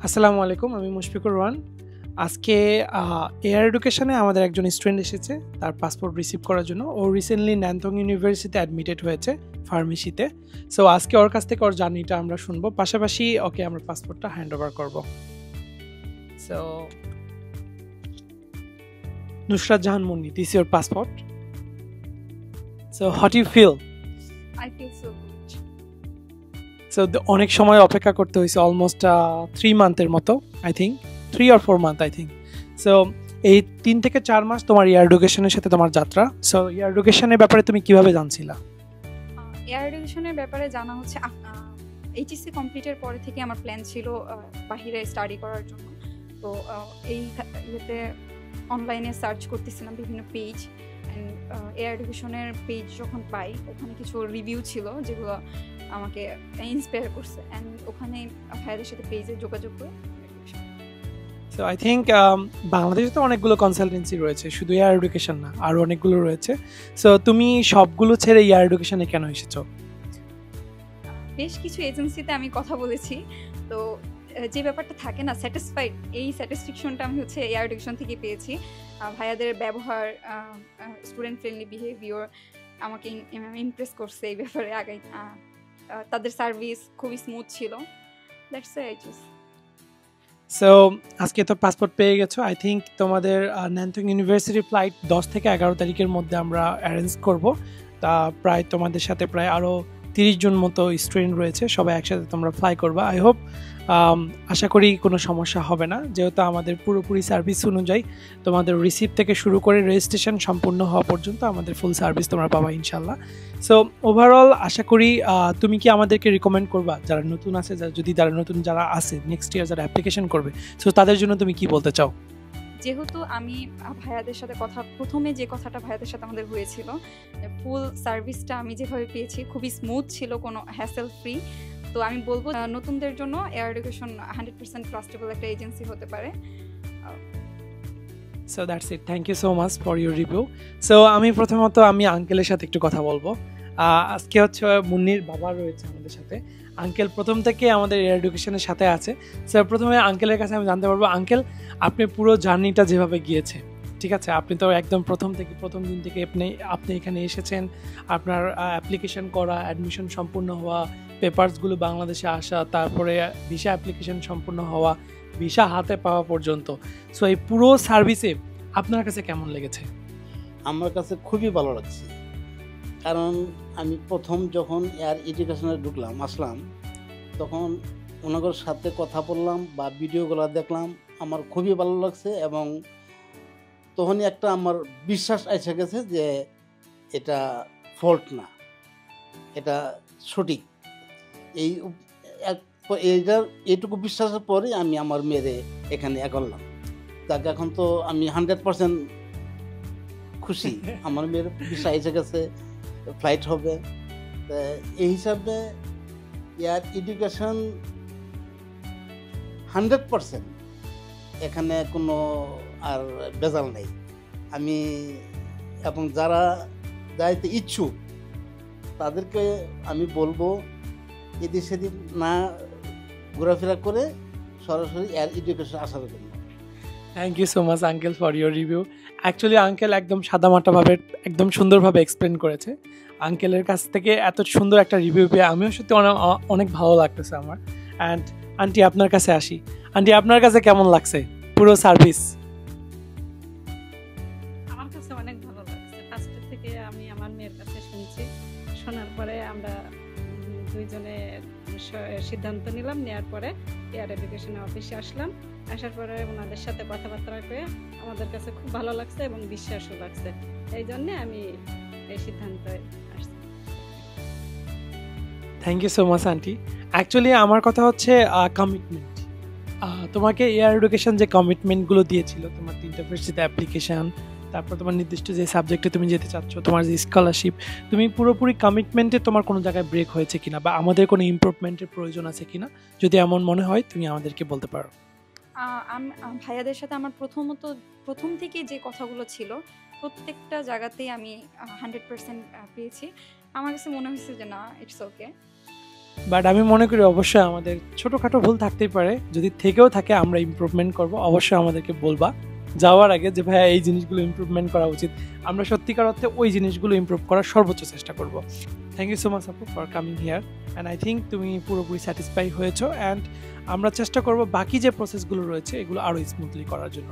আসসালামু আলাইকুম, আমি মুশফিকুর রহমান। আজকে এয়ার এডুকেশনে আমাদের একজন স্টুডেন্ট এসেছে তার পাসপোর্ট রিসিভ করার জন্য। ও রিসেন্টলি ন্যানথং ইউনিভার্সিটিতে অ্যাডমিটেড হয়েছে ফার্মেসিতে। সো আজকে ওর কাছ থেকে ওর জার্নিটা আমরা শুনবো, পাশাপাশি ওকে আমরা পাসপোর্টটা হ্যান্ড ওভার করবো। So Nusrat Jahan Munni, this your passport. So what you feel? I feel so good. So অনেক সময় অপেক্ষা করতে হয়েছে, অলমোস্ট 3 মান্থের মতো, I think 3 or 4 month I think. So এই 3 থেকে 4 মাস তোমার এয়ার এডুকেশনের সাথে তোমার যাত্রা। সো এয়ার এডুকেশনের ব্যাপারে তুমি কিভাবে জানছিলা? এয়ার এডুকেশনের ব্যাপারে জানা হচ্ছে এইচএসসি কমপ্লিটের পরে থেকে আমার প্ল্যান ছিল বাহিরে স্টাডি করার জন্য। তো এই ইয়েতে অনলাইনে সার্চ করতেছিলাম বিভিন্ন পেজ অ্যান্ড এয়ার এডুকেশনের পেজ যখন পাই ওখানে কিছু রিভিউ ছিল যেগুলো আমাকে ইন্সপায়ার করছে অ্যান্ড ওখানে ভাইয়াদের সাথে পেজে যোগাযোগ করে। সো আই থিঙ্ক বাংলাদেশে তো অনেকগুলো কনসালটেন্সি রয়েছে, শুধু এয়ার এডুকেশন না, আরও অনেকগুলো রয়েছে। সো তুমি সবগুলো ছেড়ে এয়ার এডুকেশনে কেন এসেছো? বেশ কিছু এজেন্সিতে আমি কথা বলেছি, তো যে ব্যাপারটা থাকে না স্যাটিসফাইড, এই স্যাটিসফ্যাকশনটা আমি হচ্ছে এয়ার এডুকেশন থেকে পেয়েছি। ভাইয়াদের ব্যবহার, স্টুডেন্ট ফ্রেন্ডলি বিহেভিয়ার আমাকে ইমপ্রেস করছে এই ব্যাপারে। আগে তাদের সার্ভিস খুবই স্মুথ ছিল। That's I just. সো আজকে তো পাসপোর্ট পেয়ে গেছো। আই থিঙ্ক তোমাদের ন্যানথং ইউনিভার্সিটি ফ্লাইট 10 থেকে 11 তারিখের মধ্যে আমরা অ্যারেঞ্জ করব। তা প্রায় তোমাদের সাথে প্রায় আরও 30 জন মতো স্টুডেন্ট রয়েছে, সবাই একসাথে তোমরা ফ্লাই করবা। আই হোপ, আশা করি কোনো সমস্যা হবে না, যেহেতু আমাদের পুরোপুরি সার্ভিস অনুযায়ী তোমাদের রিসিভ থেকে শুরু করে রেজিস্ট্রেশন সম্পূর্ণ হওয়া পর্যন্ত আমাদের ফুল সার্ভিস তোমরা পাবা ইনশাল্লাহ। সো ওভারঅল আশা করি তুমি কি আমাদেরকে রিকমেন্ড করবা যারা নতুন আছে, যদি যারা নতুন যারা আছে নেক্সট ইয়ার যারা অ্যাপ্লিকেশন করবে, সো তাদের জন্য তুমি কি বলতে চাও? যেহেতু আমি ভাইয়াদের সাথে প্রথমে যে কথাটা ভাইয়াদের সাথে আমাদের হয়েছিল, ফুল সার্ভিসটা আমি যেভাবে পেয়েছি খুবই স্মুথ ছিল, কোনো হ্যাসেল ফ্রি। তো আমি বলবো নতুনদের জন্য এয়ার এডুকেশন 100% ট্রাস্টেবল একটা এজেন্সি হতে পারে। So that's it, thank you so much for your review. So আমি প্রথমত আঙ্কেলের সাথে একটু কথা বলবো। আজকে হচ্ছে মুন্নির বাবা রয়েছে আমাদের সাথে। আঙ্কেল প্রথম থেকে আমাদের এয়ার এডুকেশনের সাথে আছে। স্যার প্রথমে আঙ্কেলের কাছে আমি জানতে পারবো, আঙ্কেল আপনি পুরো জার্নিটা যেভাবে গিয়েছে, ঠিক আছে, আপনি তো একদম প্রথম দিন থেকে আপনি এখানে এসেছেন, আপনার অ্যাপ্লিকেশন করা, অ্যাডমিশন সম্পূর্ণ হওয়া, পেপারসগুলো বাংলাদেশে আসা, তারপরে ভিসা অ্যাপ্লিকেশন সম্পূর্ণ হওয়া, ভিসা হাতে পাওয়া পর্যন্ত। সো এই পুরো সার্ভিসে আপনার কাছে কেমন লেগেছে? আমার কাছে খুবই ভালো লাগছে, কারণ আমি প্রথম যখন এয়ার এডুকেশনে আসলাম, তখন ওনাদের সাথে কথা বললাম বা ভিডিওগুলো দেখলাম, আমার খুবই ভালো লাগছে। এবং তখনই একটা আমার বিশ্বাস এসে গেছে যে এটা ফল্ট না, এটা সঠিক। এইটুকু বিশ্বাসের পরে আমি আমার মেয়েরে এখানে এগোলাম। তাকে এখন তো আমি 100% খুশি, আমার মেয়ের ভিসা এসে গেছে, ফ্লাইট হবে। এই হিসাবে এয়ার এডুকেশন 100%, এখানে কোনো আর বেজাল নেই। আমি এবং যারা যাইতে ইচ্ছুক তাদেরকে আমি বলবো এদিক সেদিক না ঘোরাফেরা করে সরাসরি এয়ার এডুকেশন আসার জন্য। Thank you so much uncle for your review. Actually uncle একদম সাদামাটাভাবে একদম সুন্দরভাবে এক্সপ্লেন করেছে। আঙ্কেলের কাছ থেকে এত সুন্দর একটা রিভিউ পেয়ে আমিও সত্যি অনেক ভালো লাগতেছে আমার। অ্যান্ড আন্টি আপনার কাছে আসি। আন্টি আপনার কাছে কেমন লাগছে পুরো সার্ভিস? আমার কাছে অনেক ভালো লাগছে। ফার্স্টের থেকে আমি আমার মেয়ের কাছে শুনছি, শোনার পরে আমরা দুইজনে সিদ্ধান্ত নিলাম, নেওয়ার পরে এয়ার এডুকেশনের অফিসে আসলাম। আসার পরে ওনাদের সাথে কথাবার্তা করে আমাদের কাছে খুব ভালো লাগছে এবং বিশ্বাসও লাগছে, এই জন্যে আমি এই সিদ্ধান্তে আসছি। Thank you so much aunty. Actually আমার কথা হচ্ছে কমিটমেন্ট। তোমাকে এয়ার এডুকেশন যে কমিটমেন্টগুলো দিয়েছিল, তোমার 3টা ভার্সিটিতে অ্যাপ্লিকেশান, তারপর তোমার নির্দিষ্ট যে সাবজেক্টে তুমি যেতে চাচ্ছ, তোমার যে স্কলারশিপ, তুমি পুরোপুরি কমিটমেন্টে তোমার কোনো জায়গায় ব্রেক হয়েছে কিনা বা আমাদের কোনো ইমপ্রুভমেন্টের প্রয়োজন আছে কিনা, যদি এমন মনে হয় তুমি আমাদেরকে বলতে পারো। ভাইয়াদের সাথে আমার প্রথম থেকে যে কথাগুলো ছিল প্রত্যেকটা জায়গাতেই আমি 100% পেয়েছি। আমার কাছে মনে হয়েছে যে না, ইটস ওকে। বাট আমি মনে করি অবশ্যই আমাদের ছোটোখাটো ভুল থাকতেই পারে, যদি থেকেও থাকে আমরা ইমপ্রুভমেন্ট করব, অবশ্যই আমাদেরকে বলবা যাওয়ার আগে যে ভাইয়া এই জিনিসগুলো ইমপ্রুভমেন্ট করা উচিত। আমরা সত্যিকার অর্থে ওই জিনিসগুলো ইমপ্রুভ করার সর্বোচ্চ চেষ্টা করব। থ্যাংক ইউ সো মাচ আপু for coming here, and I think তুমি পুরোপুরি স্যাটিসফাই হয়েছো, অ্যান্ড আমরা চেষ্টা করব বাকি যে প্রসেসগুলো রয়েছে এগুলো আরও স্মুথলি করার জন্য।